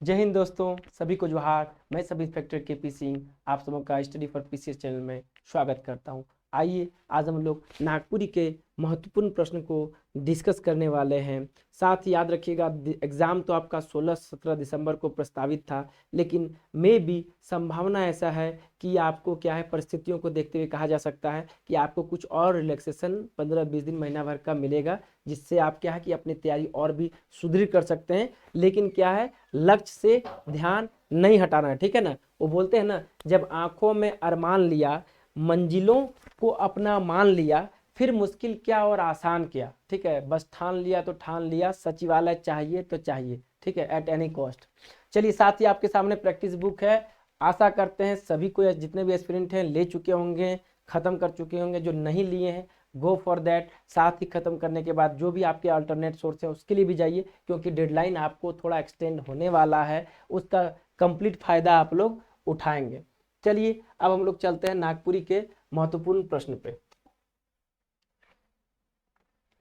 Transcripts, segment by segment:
जय हिंद दोस्तों, सभी को जोहार। मैं सब इंस्पेक्टर के पी सिंह आप सबों का स्टडी फॉर पीसीएस चैनल में स्वागत करता हूं। आइए आज हम लोग नागपुरी के महत्वपूर्ण प्रश्न को डिस्कस करने वाले हैं। साथ ही याद रखिएगा, एग्ज़ाम तो आपका 16-17 दिसंबर को प्रस्तावित था, लेकिन में भी संभावना ऐसा है कि आपको क्या है, परिस्थितियों को देखते हुए कहा जा सकता है कि आपको कुछ और रिलैक्सेशन 15-20 दिन महीना भर का मिलेगा, जिससे आप क्या है कि अपनी तैयारी और भी सुदृढ़ कर सकते हैं। लेकिन क्या है, लक्ष्य से ध्यान नहीं हटाना है, ठीक है ना। वो बोलते हैं ना, जब आंखों में अरमान लिया, मंजिलों को अपना मान लिया, फिर मुश्किल क्या और आसान क्या। ठीक है, बस ठान लिया तो ठान लिया, सचिवालय चाहिए तो चाहिए, ठीक है, एट एनी कॉस्ट। चलिए, साथ ही आपके सामने प्रैक्टिस बुक है। आशा करते हैं सभी को, जितने भी एस्पिरेंट हैं ले चुके होंगे, ख़त्म कर चुके होंगे। जो नहीं लिए हैं, गो फॉर दैट। साथ ही ख़त्म करने के बाद जो भी आपके अल्टरनेट सोर्स हैं उसके लिए भी जाइए, क्योंकि डेडलाइन आपको थोड़ा एक्सटेंड होने वाला है, उसका कंप्लीट फ़ायदा आप लोग उठाएंगे। चलिए, अब हम लोग चलते हैं नागपुरी के महत्वपूर्ण प्रश्न पे।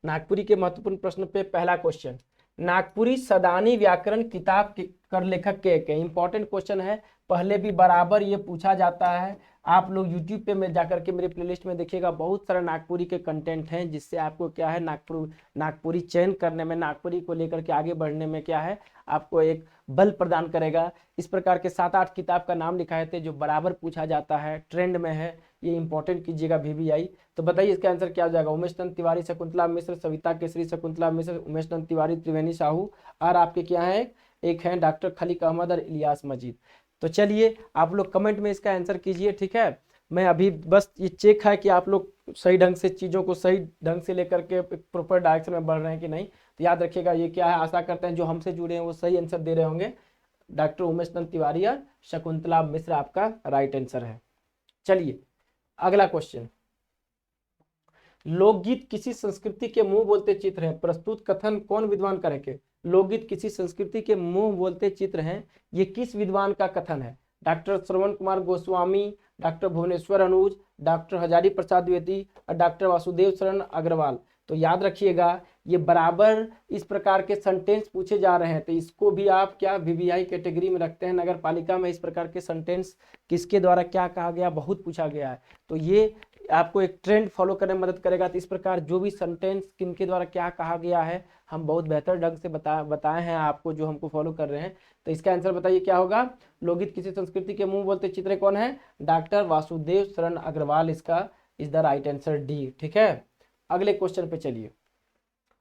नागपुरी के महत्वपूर्ण प्रश्न पे पहला क्वेश्चन, नागपुरी सदानी व्याकरण किताब के कर लेखक के इंपॉर्टेंट क्वेश्चन है। पहले भी बराबर ये पूछा जाता है। आप लोग यूट्यूब पे में जाकर के मेरे प्लेलिस्ट में देखिएगा, बहुत सारा नागपुरी के कंटेंट हैं, जिससे आपको क्या है, नागपुरी चयन करने में, नागपुरी को लेकर के आगे बढ़ने में क्या है, आपको एक बल प्रदान करेगा। इस प्रकार के 7-8 किताब का नाम लिखाए थे जो बराबर पूछा जाता है, ट्रेंड में है, ये इंपॉर्टेंट कीजिएगा VVI। तो बताइए इसका आंसर क्या हो जाएगा। उमेश नंद तिवारी, शकुंतला मिश्र, सविता केसरी, शकुंतला मिश्र, उमेश नंद तिवारी, त्रिवेणी साहू, और आपके क्या है, एक हैं डॉक्टर खलीक अहमद और इलियास मजीद। तो चलिए, आप लोग कमेंट में इसका आंसर कीजिए, ठीक है। मैं अभी बस ये चेक है कि आप लोग सही ढंग से चीज़ों को सही ढंग से लेकर के प्रॉपर डायरेक्शन में बढ़ रहे हैं कि नहीं। तो याद रखिएगा, ये क्या है, आशा करते हैं जो हमसे जुड़े हैं वो सही आंसर दे रहे होंगे। डॉक्टर उमेश नंद तिवारी और शकुंतला मिश्र आपका राइट आंसर है। चलिए, अगला क्वेश्चन, लोकगीत किसी संस्कृति के मुंह बोलते चित्र है, प्रस्तुत कथन कौन विद्वान करेंगे। लोकगीत किसी संस्कृति के मुंह बोलते चित्र हैं, ये किस विद्वान का कथन है। Doctor Shravan Kumar Goswami, doctor Bhubaneswar Anuj, doctor Hazari Prasad Dwivedi और डॉक्टर वासुदेव शरण अग्रवाल। तो याद रखिएगा, ये बराबर इस प्रकार के सेंटेंस पूछे जा रहे हैं, तो इसको भी आप क्या VVI कैटेगरी में रखते हैं। नगर पालिका में इस प्रकार के सेंटेंस किसके द्वारा क्या कहा गया, बहुत पूछा गया है, तो ये आपको एक ट्रेंड फॉलो करने में मदद करेगा। तो इस प्रकार जो भी सेंटेंस किनके द्वारा क्या कहा गया है, हम बहुत बेहतर ढंग से बताए हैं आपको, जो हमको फॉलो कर रहे हैं। तो इसका आंसर बताइए क्या होगा। लोकगीत किसी संस्कृति के मुंह बोलते चित्र कौन है, डॉक्टर वासुदेव शरण अग्रवाल, इसका is the right answer D, ठीक है। अगले क्वेश्चन पे चलिए,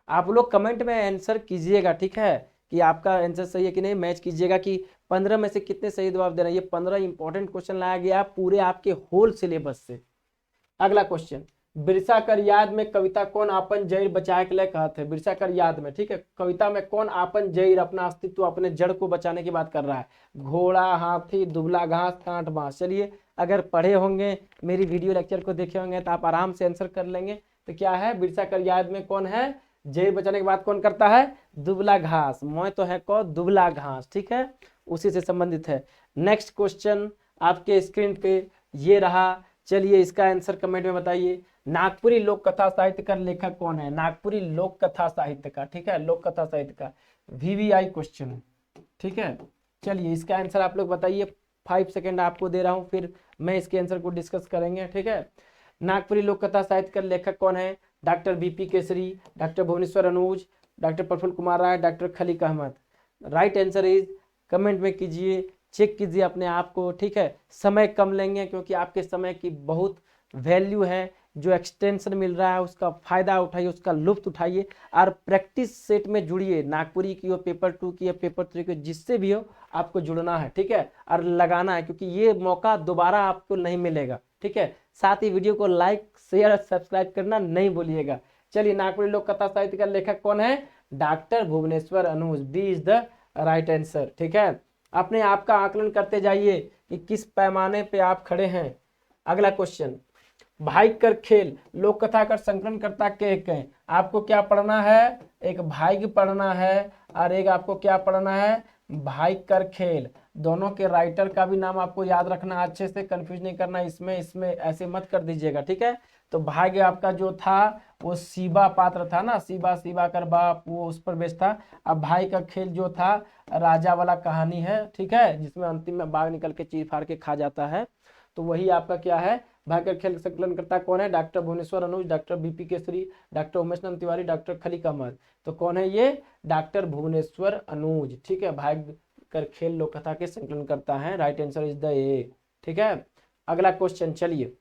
आप लोग कमेंट में आंसर कीजिएगा, ठीक है, कि आपका आंसर सही है कि नहीं। मैच कीजिएगा कि 15 में से कितने सही जवाब दे रहे हैं। ये 15 इंपॉर्टेंट क्वेश्चन लाया गया पूरे आपके होल सिलेबस से। अगला क्वेश्चन, बिरसा कर याद में कविता कौन आपन जड़ बचाए के लिए कहते हैं। बिरसा कर याद में, ठीक है, कविता में कौन आपन जड़, अपना अस्तित्व, अपने जड़ को बचाने की बात कर रहा है। घोड़ा, हाथी, दुबला घास, कांट बांस। चलिए, अगर पढ़े होंगे, मेरी वीडियो लेक्चर को देखे होंगे, तो आप आराम से आंसर कर लेंगे। तो क्या है, बिरसा कर याद में कौन है, जड़ बचाने की बात कौन करता है, दुबला घास। मैं तो है को दुबला घास, ठीक है, उसी से संबंधित है। नेक्स्ट क्वेश्चन आपके स्क्रीन पे ये रहा। चलिए, इसका आंसर कमेंट में बताइए। नागपुरी लोक कथा साहित्य का लेखक कौन है। नागपुरी लोक कथा साहित्य का, ठीक है, लोक कथा साहित्य का VVI क्वेश्चन है, ठीक है। चलिए, इसका आंसर आप लोग बताइए। 5 सेकेंड आपको दे रहा हूं, फिर मैं इसके आंसर को डिस्कस करेंगे, ठीक है। नागपुरी लोक कथा साहित्य का लेखक कौन है, doctor BP Kesari, doctor Bhubaneswar Anuj, doctor Praful Kumar Rai, doctor Khaliq Ahmad. Right answer is, comment में कीजिए, चेक कीजिए अपने आप को, ठीक है। समय कम लेंगे, क्योंकि आपके समय की बहुत वैल्यू है। जो एक्सटेंशन मिल रहा है उसका फायदा उठाइए, उसका लुत्फ उठाइए, और प्रैक्टिस सेट में जुड़िए। नागपुरी की हो, पेपर 2 की हो, पेपर 3 की हो, जिससे भी हो आपको जुड़ना है, ठीक है, और लगाना है, क्योंकि ये मौका दोबारा आपको नहीं मिलेगा, ठीक है। साथ ही वीडियो को लाइक, शेयर और सब्सक्राइब करना नहीं भूलिएगा। चलिए, नागपुरी लोक कथा साहित्य का लेखक कौन है, doctor Bhubaneswar Anuj, B is the right answer, ठीक है। अपने आप का आकलन करते जाइए कि किस पैमाने पे आप खड़े हैं। अगला क्वेश्चन, भाई कर खेल लोक कथा का संकलन करता के एक है। आपको क्या पढ़ना है, एक भाई पढ़ना है और एक आपको क्या पढ़ना है, भाई कर खेल। दोनों के राइटर का भी नाम आपको याद रखना, अच्छे से कंफ्यूज नहीं करना इसमें ऐसे मत कर दीजिएगा, ठीक है। तो भाग्य आपका जो था वो शिवा पात्र था ना, शिवा शिवा कर बाप, वो उस पर बेस्ड था। अब भाई का खेल जो था राजा वाला कहानी है, ठीक है, जिसमें अंतिम में बाघ निकल के चीर फाड़ के खा जाता है। तो वही आपका क्या है, भाई का खेल संकलन करता कौन है, doctor Bhubaneswar Anuj, doctor BP Kesari, doctor Umesh Nand Tiwari, doctor Khaliq Ahmad. तो कौन है ये, डॉक्टर भुवनेश्वर अनुज, ठीक है, भाग्य कर खेल लोक कथा के संकलन करता है। राइट आंसर इज द ए, ठीक है। अगला क्वेश्चन चलिए,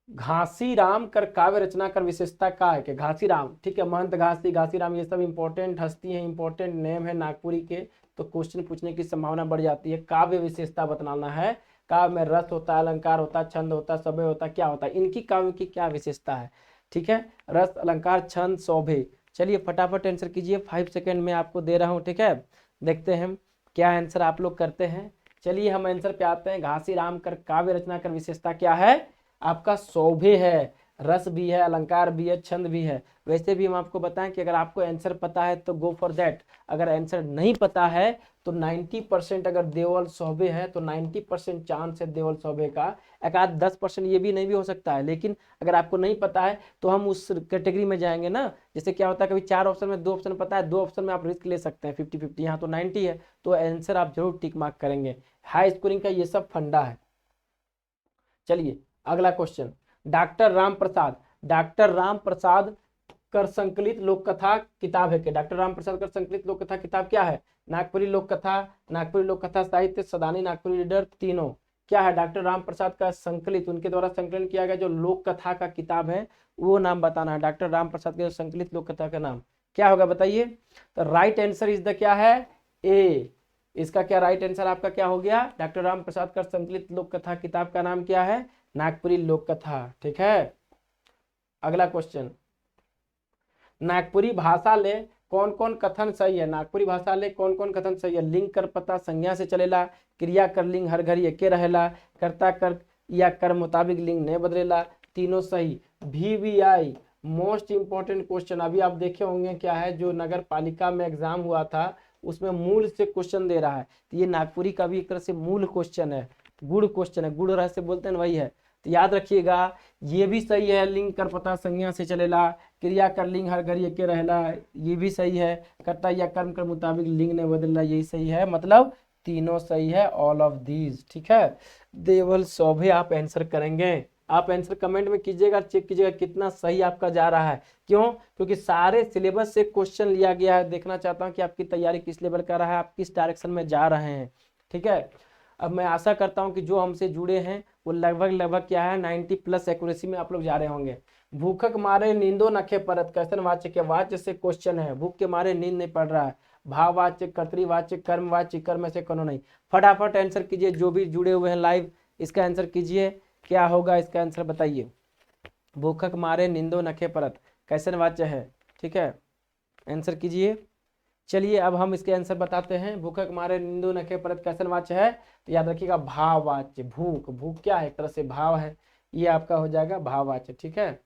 घासीराम कर काव्य रचना कर विशेषता का है कि घासीराम, ठीक है, महंत घासीराम ये सब इंपॉर्टेंट हस्ती है, इंपॉर्टेंट नेम है नागपुरी के, तो क्वेश्चन पूछने की संभावना बढ़ जाती है। काव्य विशेषता बताना है, काव्य में रस होता है, अलंकार होता है, छंद होता है, शोभे होता है, क्या होता है, इनकी काव्य की क्या विशेषता है, ठीक है, रस अलंकार छंद शोभे। चलिए फटाफट आंसर कीजिए, 5 सेकेंड में आपको दे रहा हूँ, ठीक है, देखते हैं क्या आंसर आप लोग करते हैं। चलिए हम आंसर पे आते हैं, घासीराम कर काव्य रचना कर विशेषता क्या है, आपका शोभे है, रस भी है, अलंकार भी है, छंद भी है। वैसे भी हम आपको बताएं कि अगर आपको आंसर पता है तो गो फॉर दैट, अगर आंसर नहीं पता है तो 90% अगर देवल शोभे है तो 90% चांस है देवल शोभे का, एक आध 10% ये भी नहीं भी हो सकता है। लेकिन अगर आपको नहीं पता है तो हम उस कैटेगरी में जाएंगे ना, जैसे क्या होता है कभी 4 ऑप्शन में 2 ऑप्शन पता है, 2 ऑप्शन में आप रिस्क ले सकते हैं 50-50, यहाँ तो 90 है, तो आंसर आप जरूर टिक मार्क करेंगे। हाई स्कोरिंग का ये सब फंडा है। चलिए अगला क्वेश्चन, डॉक्टर राम प्रसाद कर संकलित लोक कथा किताब है कि, डॉक्टर राम प्रसाद कर संकलित लोक कथा किताब क्या है, नागपुरी लोक कथा साहित्य, सदानी नागपुरी रीडर, तीनों क्या है, डॉक्टर राम प्रसाद का संकलित, उनके द्वारा संकलन किया गया जो लोक कथा का किताब है वो नाम बताना है। डॉक्टर राम प्रसाद के संकलित लोक कथा का नाम क्या होगा बताइए। तो राइट आंसर इज द क्या है, ए, इसका क्या राइट आंसर आपका क्या हो गया, डॉक्टर राम प्रसाद का संकलित लोक कथा किताब का नाम क्या है, नागपुरी लोक कथा, ठीक है। अगला क्वेश्चन, नागपुरी भाषा ले कौन कौन कथन सही है, नागपुरी भाषा ले कौन कौन कथन सही है, लिंग कर पता संज्ञा से चलेला, क्रिया कर लिंग हर घड़ी एके रहेला, कर्ता कर या कर मुताबिक लिंग नहीं बदलेला, तीनों सही। VVI मोस्ट इंपॉर्टेंट क्वेश्चन, अभी आप देखे होंगे क्या है, जो नगर पालिका में एग्जाम हुआ था उसमें मूल से क्वेश्चन दे रहा है, तो ये नागपुरी का भी एक तरह से मूल क्वेश्चन है, गुड़ क्वेश्चन है, गुड़ रहस्य बोलते हैं वही है। तो याद रखिएगा ये भी सही है, लिंग कर पता संज्ञा से चलेला, क्रिया कर लिंग हर घड़ी एके रहेला, ये भी सही है, कर्ता या कर्म के मुताबिक लिंग ने बदलना, यही सही है, मतलब तीनों सही है, ऑल ऑफ दीज, ठीक है। देवल शोभे आप आंसर करेंगे, आप आंसर कमेंट में कीजिएगा, चेक कीजिएगा कितना सही आपका जा रहा है। क्यों, क्योंकि सारे सिलेबस से क्वेश्चन लिया गया है, देखना चाहता हूं कि आपकी तैयारी किस लेवल का रहा है, आप किस डायरेक्शन में जा रहे हैं, ठीक है। अब मैं आशा करता हूं कि जो हमसे जुड़े हैं वो लगभग क्या है 90+ एक्यूरेसी में आप लोग जा रहे होंगे। भूखक मारे नींदो नखे परत, कैसन वाच्य के वाच्य से क्वेश्चन है, भूख के मारे नींद नहीं पड़ रहा है, भाववाच्य, कर्तृवाच्य, कर्मवाच्य, कर्म में से कोनो नहीं। फटाफट आंसर कीजिए, जो भी जुड़े हुए हैं लाइव इसका आंसर कीजिए, क्या होगा इसका आंसर बताइए। भूखक मारे नींदो नखे परत कैसन वाच्य है, ठीक है, आंसर कीजिए। चलिए अब हम इसके आंसर बताते हैं, भूखक मारे नींदो नखे परत कैसन वाच्य है, तो याद रखिएगा भाववाच्य, भूख, भूख क्या है एक तरह से भाव है, ये आपका हो जाएगा भाववाच्य, ठीक है।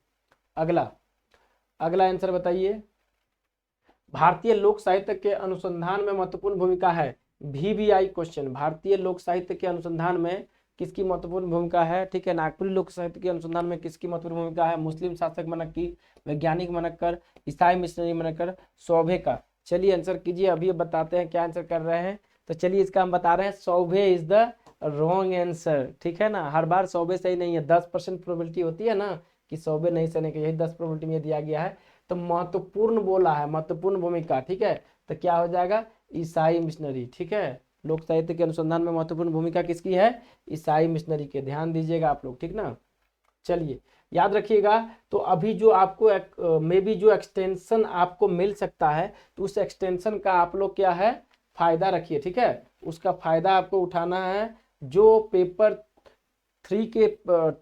अगला आंसर बताइए, भारतीय लोक साहित्य के अनुसंधान में महत्वपूर्ण भूमिका है, VVI क्वेश्चन, भारतीय लोक साहित्य के अनुसंधान में किसकी महत्वपूर्ण भूमिका है, ठीक है, नागपुरी लोक साहित्य के अनुसंधान में किसकी महत्वपूर्ण भूमिका है, मुस्लिम शासक मनक्की, वैज्ञानिक मनक्कर, ईसाई मिशनरी मनक्कर, शोभे का। चलिए आंसर कीजिए, अभी बताते हैं क्या आंसर कर रहे हैं। तो चलिए इसका हम बता रहे हैं, शोभे इज द रॉन्ग आंसर, ठीक है ना, हर बार शोभे सही नहीं है, 10% प्रोबेबिलिटी होती है ना कि शोभे नहीं सही की, यही 10 प्रोबेबिलिटी में दिया गया है। तो महत्वपूर्ण बोला है, महत्वपूर्ण भूमिका, ठीक है, तो क्या हो जाएगा ईसाई मिशनरी, ठीक है। लोक साहित्य के अनुसंधान में महत्वपूर्ण भूमिका किसकी है, ईसाई मिशनरी के, ध्यान दीजिएगा आप लोग, ठीक ना। चलिए याद रखिएगा, तो अभी जो आपको मे बी जो एक्सटेंशन आपको मिल सकता है तो उस एक्सटेंशन का आप लोग क्या है फायदा रखिए, ठीक है, उसका फायदा आपको उठाना है। जो पेपर 3 के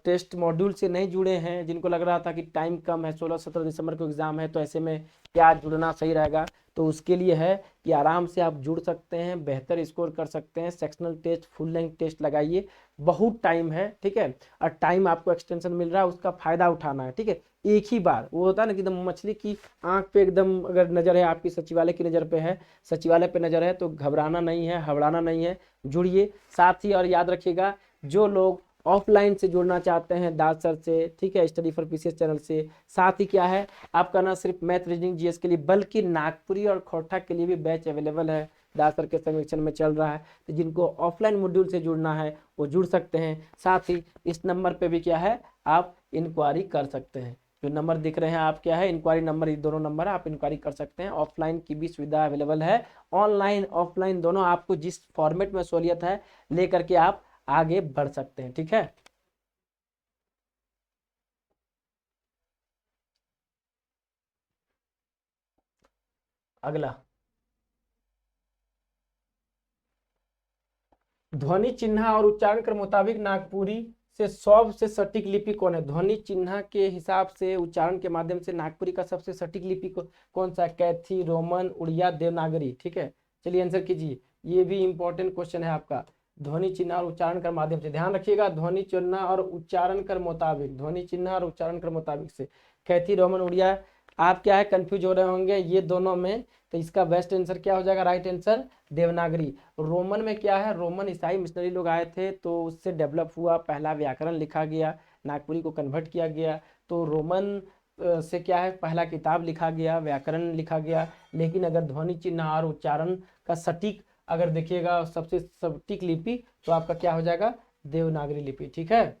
टेस्ट मॉड्यूल से नहीं जुड़े हैं, जिनको लग रहा था कि टाइम कम है, 16-17 दिसंबर को एग्जाम है, तो ऐसे में क्या जुड़ना सही रहेगा, तो उसके लिए है कि आराम से आप जुड़ सकते हैं, बेहतर स्कोर कर सकते हैं, sectional test, full length test लगाइए, बहुत टाइम है, ठीक है, और टाइम आपको एक्सटेंशन मिल रहा है, उसका फायदा उठाना है, ठीक है। एक ही बार वो होता है ना कि एकदम मछली की आंख पे एकदम अगर नजर है, आपकी सचिवालय की नजर पे है, सचिवालय पे नजर है, तो घबराना नहीं है, हबड़ाना नहीं है, जुड़िए। साथ ही और याद रखिएगा, जो लोग ऑफलाइन से जुड़ना चाहते हैं दास सर से, ठीक है, स्टडी फॉर पीसीएस चैनल से, साथ ही क्या है आपका ना सिर्फ मैथ रीजनिंग जीएस के लिए बल्कि नागपुरी और खोरठा के लिए भी बैच अवेलेबल है, दास सर के संरक्षण में चल रहा है। तो जिनको ऑफलाइन मॉड्यूल से जुड़ना है वो जुड़ सकते हैं। साथ ही इस नंबर पे भी क्या है आप इंक्वायरी कर सकते हैं, जो नंबर दिख रहे हैं आप क्या है इंक्वायरी नंबर, ये दोनों नंबर है, आप इंक्वायरी कर सकते हैं। ऑफलाइन की भी सुविधा अवेलेबल है, ऑनलाइन ऑफलाइन दोनों, आपको जिस फॉर्मेट में सहूलियत है लेकर के आप आगे बढ़ सकते हैं, ठीक है। अगला, ध्वनि चिन्ह और उच्चारण के मुताबिक नागपुरी से सबसे सटीक लिपि कौन है? ध्वनि चिन्ह के हिसाब से उच्चारण के माध्यम से नागपुरी का सबसे सटीक लिपि कौन सा है? कैथी, रोमन, उड़िया, देवनागरी, ठीक है। चलिए आंसर कीजिए, ये भी इंपॉर्टेंट क्वेश्चन है आपका। ध्वनि चिन्ह और उच्चारण के माध्यम से, ध्यान रखिएगा, ध्वनि चिन्ह और उच्चारण के मुताबिक, ध्वनि चिन्ह और उच्चारण के मुताबिक से कैथी, रोमन, उड़िया, आप क्या है कंफ्यूज हो रहे होंगे ये दोनों में, तो इसका बेस्ट आंसर क्या हो जाएगा? Right answer Devanagari. रोमन में क्या है, रोमन ईसाई मिशनरी लोग आए थे तो उससे डेवलप हुआ, पहला व्याकरण लिखा गया, नागपुरी को कन्वर्ट किया गया, तो रोमन से क्या है पहला किताब लिखा गया, व्याकरण लिखा गया। लेकिन अगर ध्वनि चिन्ह और उच्चारण का सटीक अगर देखिएगा सबसे सटीक लिपि तो आपका क्या हो जाएगा? देवनागरी लिपि, ठीक है।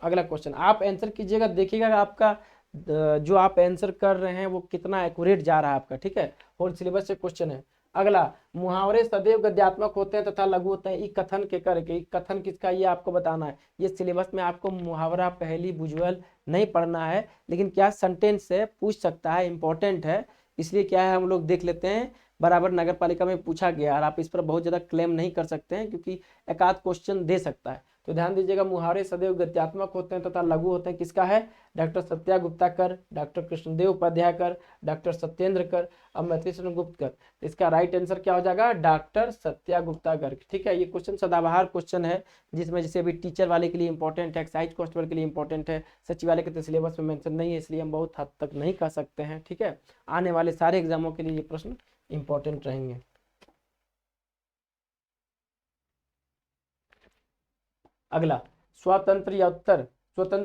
अगला क्वेश्चन आप आंसर कीजिएगा, देखिएगा आपका जो आप आंसर कर रहे हैं वो कितना एक्यूरेट जा रहा है आपका, ठीक है। और सिलेबस से क्वेश्चन है। अगला, मुहावरे सदैव गद्यात्मक होते हैं तथा लघु होते हैं, ई कथन के करके, ई कथन किसका ये आपको बताना है। ये सिलेबस में आपको मुहावरा पहली बुजुअल नहीं पढ़ना है, लेकिन क्या सेंटेंस से पूछ सकता है, इंपॉर्टेंट है, इसलिए क्या है हम लोग देख लेते हैं। बराबर नगर पालिका में पूछा गया और आप इस पर बहुत ज्यादा क्लेम नहीं कर सकते हैं क्योंकि एक आध क्वेश्चन दे सकता है। तो ध्यान दीजिएगा, मुहावरे सदैव गद्यात्मक होते हैं तथा लघु होते हैं, किसका है? डॉक्टर सत्या गुप्ता कर, डॉक्टर कृष्णदेव उपाध्याय कर, डॉक्टर सत्येंद्र कर और मैथिली शरण गुप्त कर। तो इसका राइट आंसर क्या हो जाएगा? डॉक्टर सत्या गुप्ता कर, ठीक है। ये क्वेश्चन सदाबहार क्वेश्चन है, जिसमें जैसे अभी टीचर वाले के लिए इंपॉर्टेंट है, एक्साइज कांस्टेबल के लिए इंपॉर्टेंट है, सचिवालय के तो सिलेबस में मेंशन नहीं है, इसलिए हम बहुत हद तक नहीं कह सकते हैं, ठीक है। आने वाले सारे एग्जामों के लिए ये प्रश्न इंपॉर्टेंट रहेंगे। अगला, स्वतंत्र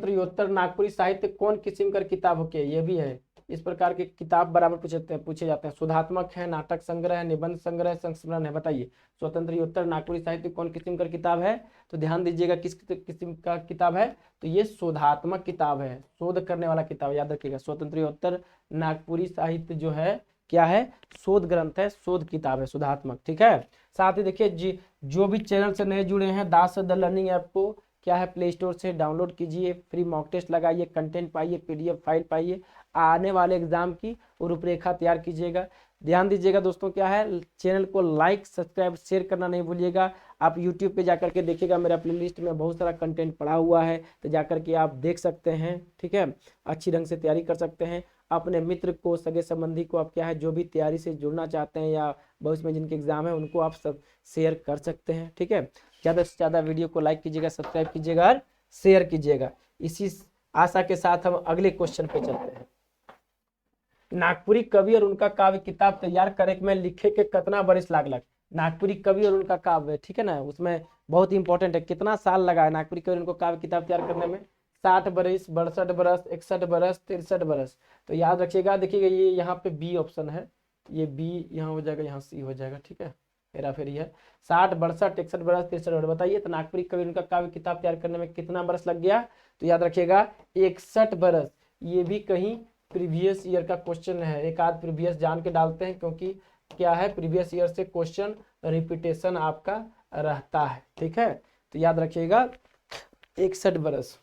योत्तर नागपुरी साहित्य कौन किस्म कर किताब हो के? ये भी है, इस प्रकार के किताब बराबर पूछे जाते हैं। शुद्धात्मक है, नाटक संग्रह है, निबंध संग्रह, संस्मरण है, बताइए स्वतंत्र योत्तर नागपुरी साहित्य कौन किस्म कर किताब है? तो ध्यान दीजिएगा किस किस्म का किताब है, तो ये शोधात्मक किताब है, शोध करने वाला किताब, याद रखिएगा। स्वतंत्र योत्तर नागपुरी साहित्य जो है क्या है? शोध ग्रंथ है, शोध किताब है, शोधात्मक, ठीक है। साथ ही देखिए जो भी चैनल से नए जुड़े हैं, दास द लर्निंग ऐप को क्या है प्ले स्टोर से डाउनलोड कीजिए, फ्री मॉक टेस्ट लगाइए, कंटेंट पाइए, पीडीएफ फाइल पाइए, आने वाले एग्जाम की रूपरेखा तैयार कीजिएगा। ध्यान दीजिएगा दोस्तों, क्या है चैनल को लाइक सब्सक्राइब शेयर करना नहीं भूलिएगा। आप यूट्यूब पे जाकर के देखिएगा, मेरा प्लेलिस्ट में बहुत सारा कंटेंट पड़ा हुआ है, तो जाकर के आप देख सकते हैं, ठीक है। अच्छी ढंग से तैयारी कर सकते हैं। अपने मित्र को, सगे संबंधी को आप क्या है जो भी तैयारी से जुड़ना चाहते हैं या भविष्य में जिनके एग्जाम है उनको आप सब शेयर कर सकते हैं, ठीक है। ज़्यादा से ज़्यादा वीडियो को लाइक कीजिएगा, सब्सक्राइब कीजिएगा और शेयर कीजिएगा। इसी आशा के साथ हम अगले क्वेश्चन पे चलते हैं। नागपुरी कवि और उनका काव्य किताब तैयार करे में लिखे के कितना बरिस लागलक? नागपुरी कवि और उनका काव्य, ठीक है ना, उसमें बहुत इंपॉर्टेंट है, कितना साल लगा है नागपुरी कवि और उनको काव्य किताब तैयार करने में? 60 बरिस, 62 बरस, 61 बरस, 63 बरस। तो याद रखिएगा, देखिएगा ये यहाँ पे बी ऑप्शन है, ये बी यहाँ हो जाएगा, यहाँ सी हो जाएगा, ठीक है। हेरा फेरी है। 60, 62, 61 बरस, 63 बरस। बताइए तो नागपुरी कवि उनका काव्य किताब तैयार करने में कितना बरस लग गया? तो याद रखिएगा 61 बरस। ये भी कहीं प्रीवियस ईयर का क्वेश्चन है, एक आध प्रीवियस जान के डालते हैं क्योंकि क्या है प्रीवियस ईयर से क्वेश्चन रिपीटेशन आपका रहता है, ठीक है। तो याद रखिएगा 61 बरस।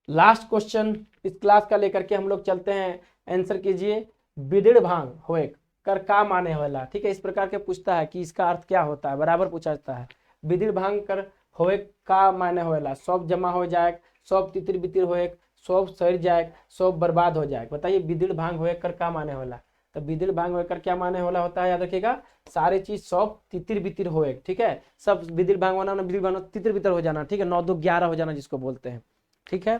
लास्ट क्वेश्चन इस क्लास का लेकर के हम लोग चलते हैं, आंसर कीजिए। बिदिड़ भांग होए कर का माने वाला, ठीक है, इस प्रकार के पूछता है कि इसका अर्थ क्या होता है, बराबर पूछा जाता है। बिदिड़ भांग कर होए का माने होएला, सब जमा हो जाए, सब तितिर बितिर होए, सब सड़ जाए, सब बर्बाद हो जाए। बताइए बिदिड़ भांग होए कर का माने होला? तो बिदिड़ भांग होकर क्या माने होला होता है, याद रखिएगा सारे चीज सब तितिर बितिर होए, ठीक है। सब बिदिड़ भांग होना, बिदिड़ भांग तितिर बितर हो जाना, ठीक है, 9 2 11 हो जाना जिसको बोलते हैं, ठीक है।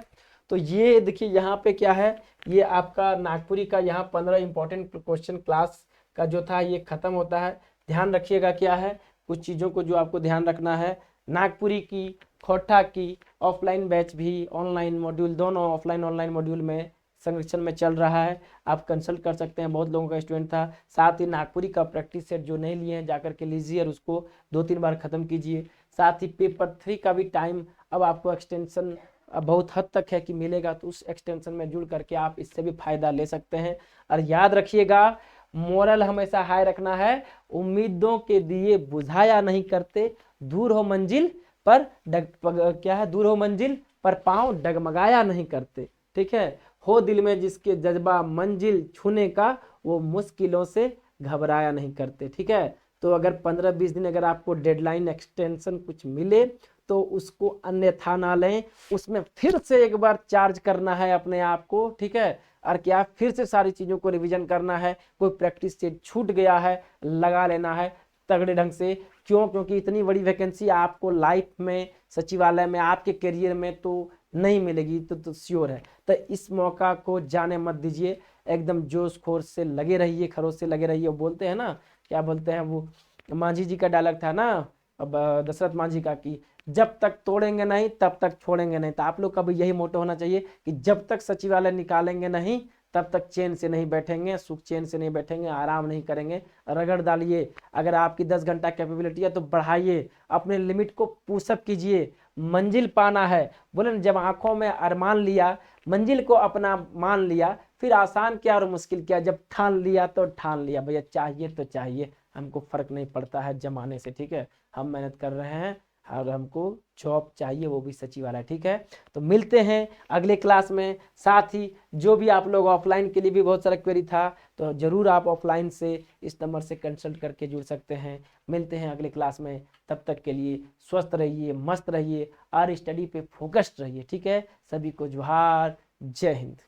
तो ये देखिए यहाँ पे क्या है, ये आपका नागपुरी का यहाँ 15 इंपॉर्टेंट क्वेश्चन क्लास का जो था ये खत्म होता है। ध्यान रखिएगा क्या है कुछ चीज़ों को जो आपको ध्यान रखना है, नागपुरी की, खोटा की ऑफलाइन बैच भी, ऑनलाइन मॉड्यूल, दोनों ऑफलाइन ऑनलाइन मॉड्यूल में संरक्षण में चल रहा है। आप कंसल्ट कर सकते हैं, बहुत लोगों का स्टूडेंट था। साथ ही नागपुरी का प्रैक्टिस सेट जो नहीं लिए हैं जाकर के लीजिए और उसको 2-3 बार ख़त्म कीजिए। साथ ही पेपर 3 का भी टाइम अब आपको एक्सटेंशन बहुत हद तक है कि मिलेगा, तो उस एक्सटेंशन में जुड़ करके आप इससे भी फायदा ले सकते हैं। और याद रखिएगा, मोरल हमेशा हाई रखना है, उम्मीदों के दिए बुझाया नहीं करते, दूर हो मंजिल पर क्या है, दूर हो मंजिल पर पांव डगमगाया नहीं करते। ठीक है, हो दिल में जिसके जज्बा मंजिल छूने का, वो मुश्किलों से घबराया नहीं करते। ठीक है, तो अगर 15-20 दिन अगर आपको डेडलाइन एक्सटेंशन कुछ मिले तो उसको अन्यथा ना लें, उसमें फिर से एक बार चार्ज करना है अपने आप को। ठीक है, और क्या फिर से सारी चीज़ों को रिवीजन करना है, कोई प्रैक्टिस से छूट गया है लगा लेना है तगड़े ढंग से। क्यों? क्योंकि इतनी बड़ी वैकेंसी आपको लाइफ में, सचिवालय में, आपके करियर में तो नहीं मिलेगी, तो श्योर है। तो इस मौका को जाने मत दीजिए, एकदम जोश खोर से लगे रहिए, खरोश से लगे रहिए। वो बोलते हैं ना, क्या बोलते हैं, वो मांझी जी का डायलॉग था ना, अब दशरथ मांझी का, कि जब तक तोड़ेंगे नहीं तब तक छोड़ेंगे नहीं। तो आप लोग का भी यही मोटो होना चाहिए कि जब तक सचिवालय निकालेंगे नहीं तब तक चैन से नहीं बैठेंगे, सुख चैन से नहीं बैठेंगे, आराम नहीं करेंगे, रगड़ डालिए। अगर आपकी 10 घंटा कैपेबिलिटी है तो बढ़ाइए, अपने लिमिट को पुशअप कीजिए। मंजिल पाना है, बोले जब आंखों में अरमान लिया, मंजिल को अपना मान लिया, फिर आसान क्या और मुश्किल क्या, जब ठान लिया तो ठान लिया भैया, चाहिए तो चाहिए, हमको फर्क नहीं पड़ता है जमाने से। ठीक है, हम मेहनत कर रहे हैं और हमको जॉब चाहिए, वो भी सचिवालय। ठीक है, तो मिलते हैं अगले क्लास में। साथ ही जो भी आप लोग ऑफलाइन के लिए भी बहुत सारा क्वेरी था, तो जरूर आप ऑफलाइन से इस नंबर से कंसल्ट करके जुड़ सकते हैं। मिलते हैं अगले क्लास में, तब तक के लिए स्वस्थ रहिए, मस्त रहिए और स्टडी पे फोकस्ड रहिए। ठीक है, सभी को जोहार, जय हिंद।